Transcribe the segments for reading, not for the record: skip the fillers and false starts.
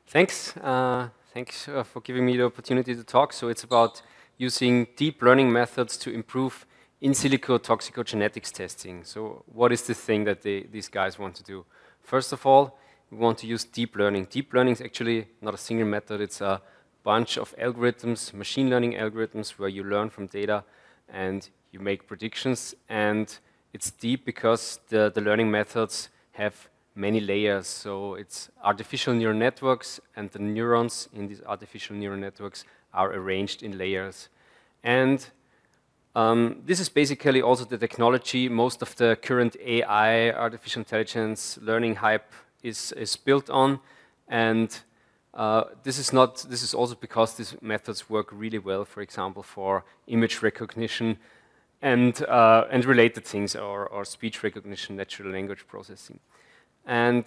Thanks. Thanks for giving me the opportunity to talk. So it's about using deep learning methods to improve in-silico toxicogenetics testing. So what is the thing that these guys want to do? First of all, we want to use deep learning. Deep learning is actually not a single method. It's a bunch of algorithms, machine learning algorithms, where you learn from data and you make predictions. And it's deep because the learning methods have many layers. So it's artificial neural networks, and the neurons in these artificial neural networks are arranged in layers. And this is basically also the technology most of the current AI, artificial intelligence, learning hype is built on. And this is also because these methods work really well, for example, for image recognition and related things, or speech recognition, natural language processing. And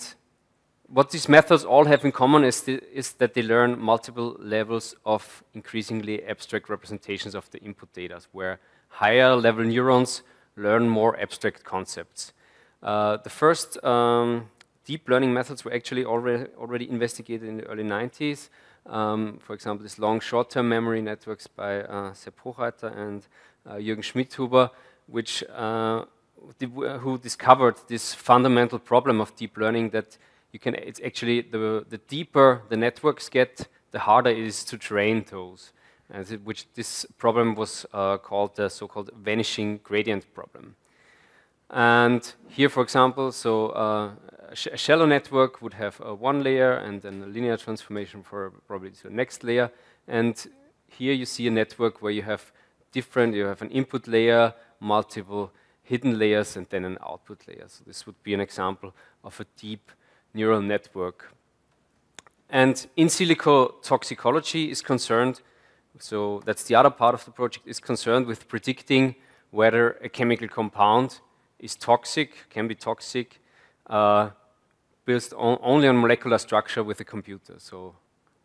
what these methods all have in common is that they learn multiple levels of increasingly abstract representations of the input data, where higher level neurons learn more abstract concepts. The first deep learning methods were actually already investigated in the early 90s. For example, this long short-term memory networks by Sepp Hochreiter and Jürgen Schmidhuber, who discovered this fundamental problem of deep learning, that it's actually the deeper the networks get, the harder it is to train those. Which this problem was called the so-called vanishing gradient problem. And here, for example, so a shallow network would have one layer and then a linear transformation for probably the next layer. And here you see a network where you have an input layer, multiple hidden layers, and then an output layer. So this would be an example of a deep neural network. And in-silico toxicology is concerned, so that's the other part of the project, is concerned with predicting whether a chemical compound is toxic, can be toxic, based only on molecular structure with a computer. So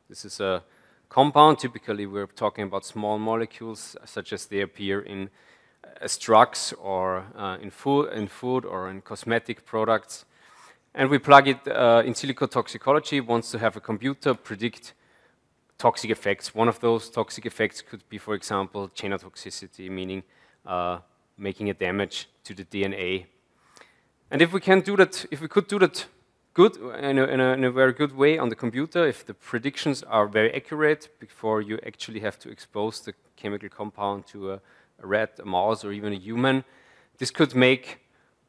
this is a compound. Typically we're talking about small molecules, such as they appear in as drugs or in food or in cosmetic products. And we plug it, in-silico toxicology wants to have a computer predict toxic effects. One of those toxic effects could be, for example, genotoxicity, meaning making a damage to the DNA. And if we could do that good in a very good way on the computer, if the predictions are very accurate before you actually have to expose the chemical compound to a rat, a mouse, or even a human, this could make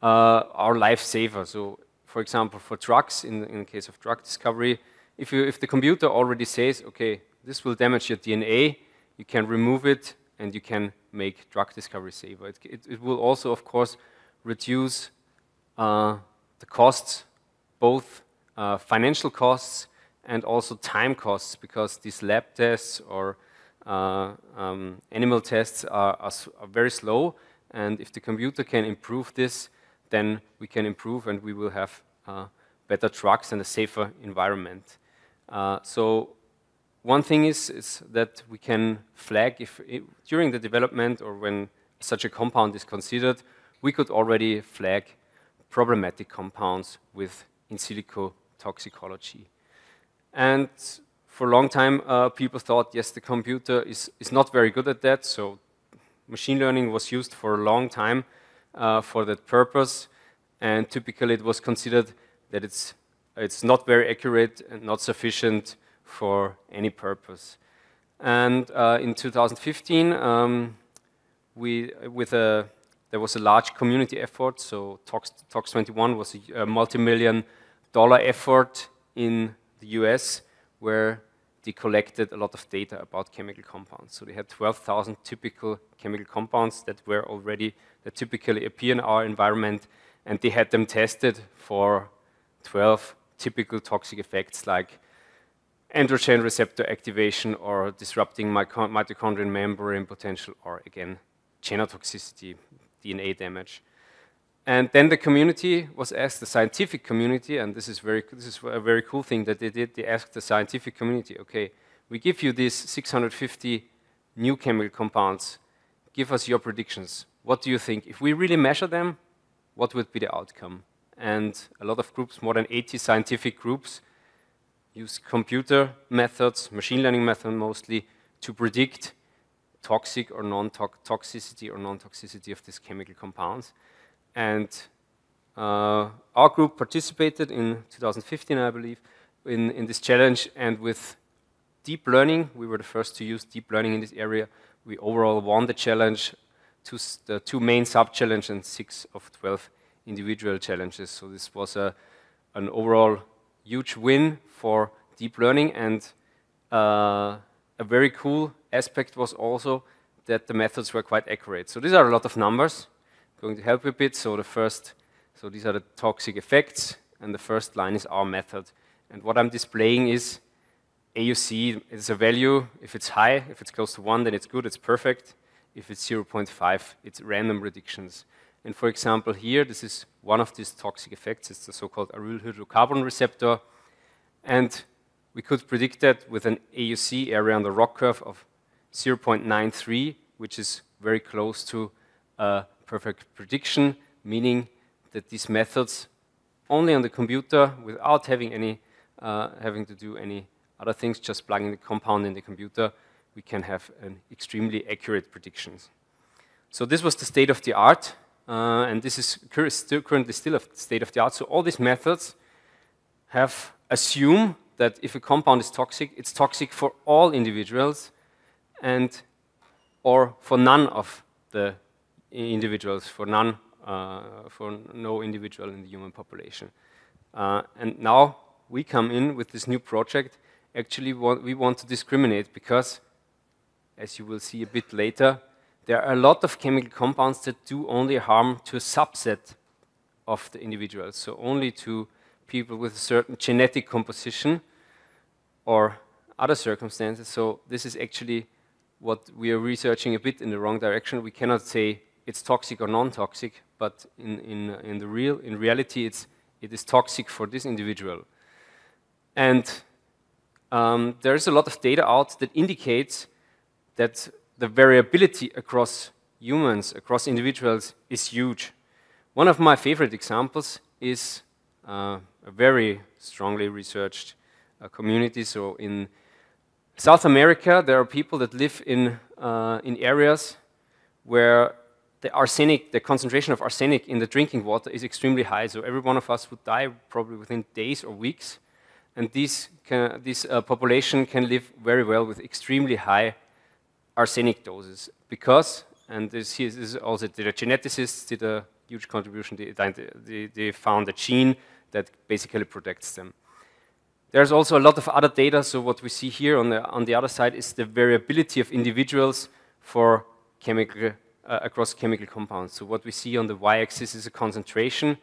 our life safer. So, for example, for drugs, in the case of drug discovery, if the computer already says, okay, this will damage your DNA, you can remove it and you can make drug discovery safer. It will also, of course, reduce the costs, both financial costs and also time costs, because these lab tests or animal tests are very slow, and if the computer can improve this, then we can improve and we will have better drugs and a safer environment. So one thing is that we can flag during the development or when such a compound is considered, we could already flag problematic compounds with in-silico toxicology. And for a long time, people thought, yes, the computer is not very good at that, so machine learning was used for a long time for that purpose, and typically it was considered that it's not very accurate and not sufficient for any purpose. And in 2015, there was a large community effort, so Tox21 was a multi-million-dollar effort in the US, where they collected a lot of data about chemical compounds. So they had 12,000 typical chemical compounds that typically appear in our environment, and they had them tested for 12 typical toxic effects like androgen receptor activation or disrupting mitochondrial membrane potential, or again, genotoxicity, DNA damage. And then the community was asked, the scientific community, and this is a very cool thing that they did. They asked the scientific community, okay, we give you these 650 new chemical compounds. Give us your predictions. What do you think? If we really measure them, what would be the outcome? And a lot of groups, more than 80 scientific groups, use computer methods, machine learning method mostly, to predict toxic or toxicity or non-toxicity of these chemical compounds. And our group participated in 2015, I believe, in this challenge, and with deep learning, we were the first to use deep learning in this area. We overall won the challenge, the two main sub-challenges and 6 of 12 individual challenges. So this was an overall huge win for deep learning, and a very cool aspect was also that the methods were quite accurate. So these are a lot of numbers. I'm going to help you a bit. So so these are the toxic effects, and the first line is our method. And what I'm displaying is AUC is a value. If it's high, if it's close to 1, then it's good, it's perfect. If it's 0.5, it's random predictions. And for example, here, this is one of these toxic effects. It's the so-called aryl hydrocarbon receptor. And we could predict that with an AUC area on the ROC curve of 0.93, which is very close to a perfect prediction, meaning that these methods only on the computer, without having any having to do any other things, just plugging the compound in the computer, we can have an extremely accurate predictions. So this was the state of the art, and this is currently still a state of the art. So all these methods have assume that if a compound is toxic, it's toxic for all individuals, and or for none of the individuals, for no individual in the human population. And now we come in with this new project. Actually, we want to discriminate because, as you will see a bit later, there are a lot of chemical compounds that do only harm to a subset of the individuals, so only to people with a certain genetic composition or other circumstances. So this is actually what we are researching a bit in the wrong direction. We cannot say it's toxic or non-toxic, but in reality it is toxic for this individual. And there is a lot of data out that indicates that the variability across humans, across individuals, is huge. One of my favorite examples is a very strongly researched community. So in South America, there are people that live in areas where the concentration of arsenic in the drinking water is extremely high. So every one of us would die probably within days or weeks. And this population can live very well with extremely high arsenic doses because, and this is also the geneticists did a huge contribution. They found a gene that basically protects them. There's also a lot of other data. So what we see here on the other side is the variability of individuals for across chemical compounds. So what we see on the y-axis is a concentration,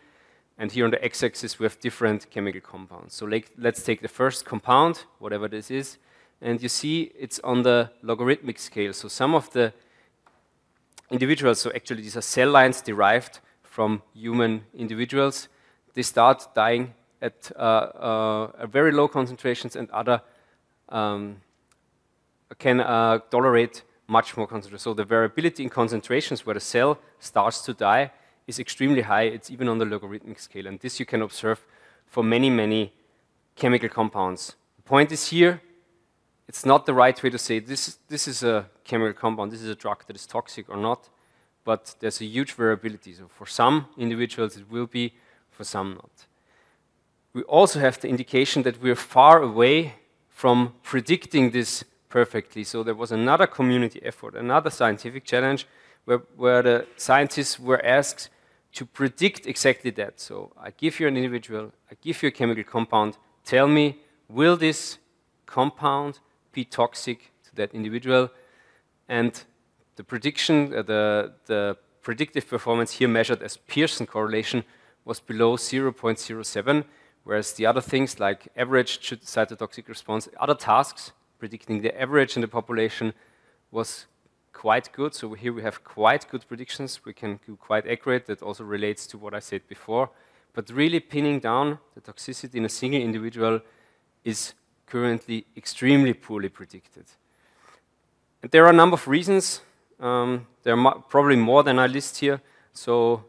and here on the x-axis we have different chemical compounds. So let's take the first compound, whatever this is, and you see it's on the logarithmic scale. So some of the individuals, so actually these are cell lines derived from human individuals, they start dying at very low concentrations, and other can tolerate much more concentration. So the variability in concentrations where the cell starts to die is extremely high. It's even on the logarithmic scale, and this you can observe for many, many chemical compounds. The point is here, it's not the right way to say this is a chemical compound, this is a drug that is toxic or not, but there's a huge variability. So for some individuals it will be, for some not. We also have the indication that we're far away from predicting this perfectly. So there was another community effort, another scientific challenge where the scientists were asked to predict exactly that. So I give you an individual, I give you a chemical compound, tell me, will this compound be toxic to that individual? And the prediction, the predictive performance here measured as Pearson correlation was below 0.07, whereas the other things like average cytotoxic response, other tasks predicting the average in the population was quite good. So here we have quite good predictions. We can do quite accurate. That also relates to what I said before. But really pinning down the toxicity in a single individual is currently extremely poorly predicted. And there are a number of reasons. There are probably more than I list here. So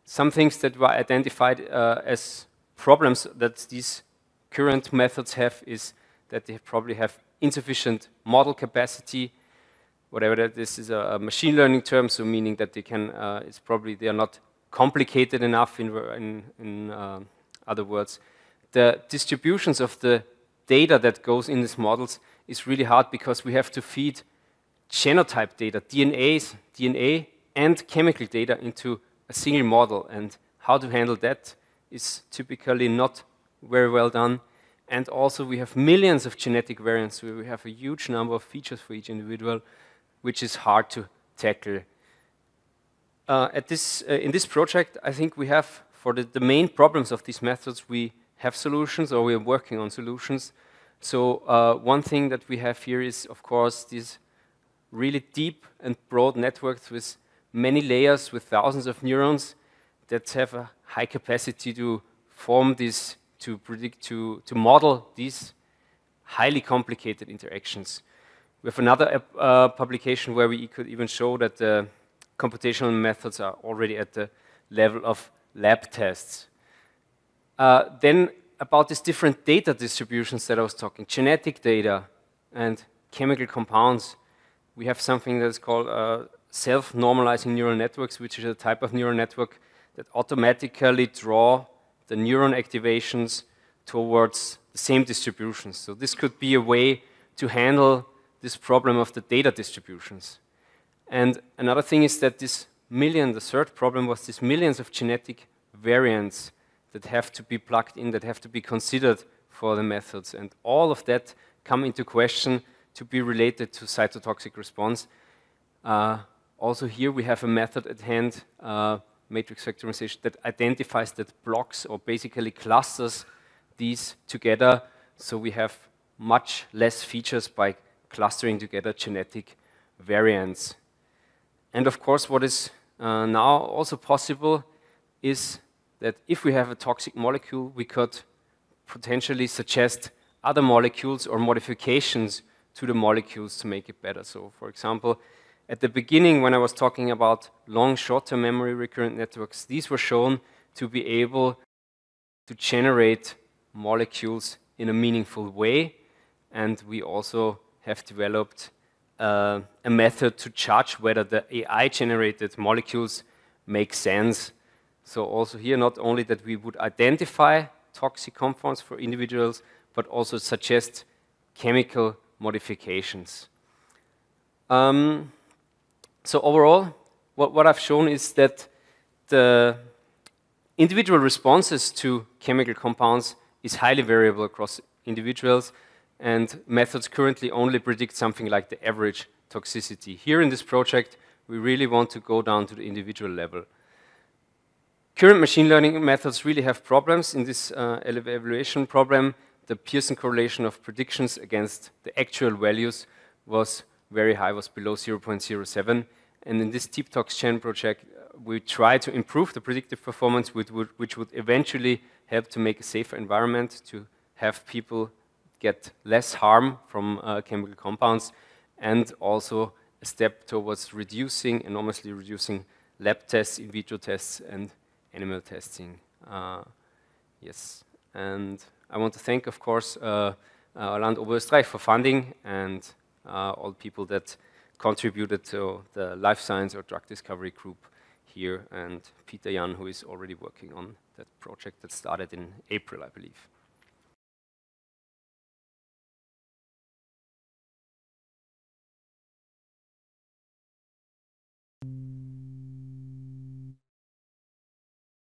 some things that were identified as problems that these current methods have is that they probably have insufficient model capacity, whatever that is a machine learning term, so meaning that they can, it's probably they are not complicated enough in other words. The distributions of the data that goes in these models is really hard because we have to feed genotype data, DNA and chemical data into a single model, and how to handle that is typically not very well done. And also we have millions of genetic variants, where we have a huge number of features for each individual, which is hard to tackle. In this project, I think we have, for the main problems of these methods, we have solutions, or we are working on solutions. So one thing that we have here is, of course, these really deep and broad networks with many layers, with thousands of neurons that have a high capacity to form these, to predict, to model these highly complicated interactions. We have another publication where we could even show that the computational methods are already at the level of lab tests. Then about these different data distributions that I was talking, genetic data and chemical compounds, we have something that is called self-normalizing neural networks, which is a type of neural network that automatically draw the neuron activations towards the same distributions. So this could be a way to handle this problem of the data distributions. And another thing is that the third problem was these millions of genetic variants that have to be plugged in, that have to be considered for the methods. And all of that come into question to be related to cytotoxic response. Also here we have a method at hand, matrix factorization, that identifies, that blocks or basically clusters these together. So we have much less features by clustering together genetic variants. And of course, what is now also possible is that if we have a toxic molecule, we could potentially suggest other molecules or modifications to the molecules to make it better. So for example, at the beginning when I was talking about long short-term memory recurrent networks, these were shown to be able to generate molecules in a meaningful way. And we also have developed a method to judge whether the AI-generated molecules make sense. So also here, not only that we would identify toxic compounds for individuals, but also suggest chemical modifications. So overall, what I've shown is that the individual responses to chemical compounds is highly variable across individuals, and methods currently only predict something like the average toxicity. Here in this project, we really want to go down to the individual level. Current machine learning methods really have problems. In this evaluation problem, the Pearson correlation of predictions against the actual values was very high, was below 0.07. And in this TeepToxGen project, we try to improve the predictive performance, which would eventually help to make a safer environment, to have people get less harm from chemical compounds, and also a step towards reducing, enormously reducing lab tests, in vitro tests, and animal testing. Yes, and I want to thank, of course, Land Oberösterreich for funding, and all people that contributed to the life science or drug discovery group here, and Peter Jan, who is already working on that project that started in April, I believe.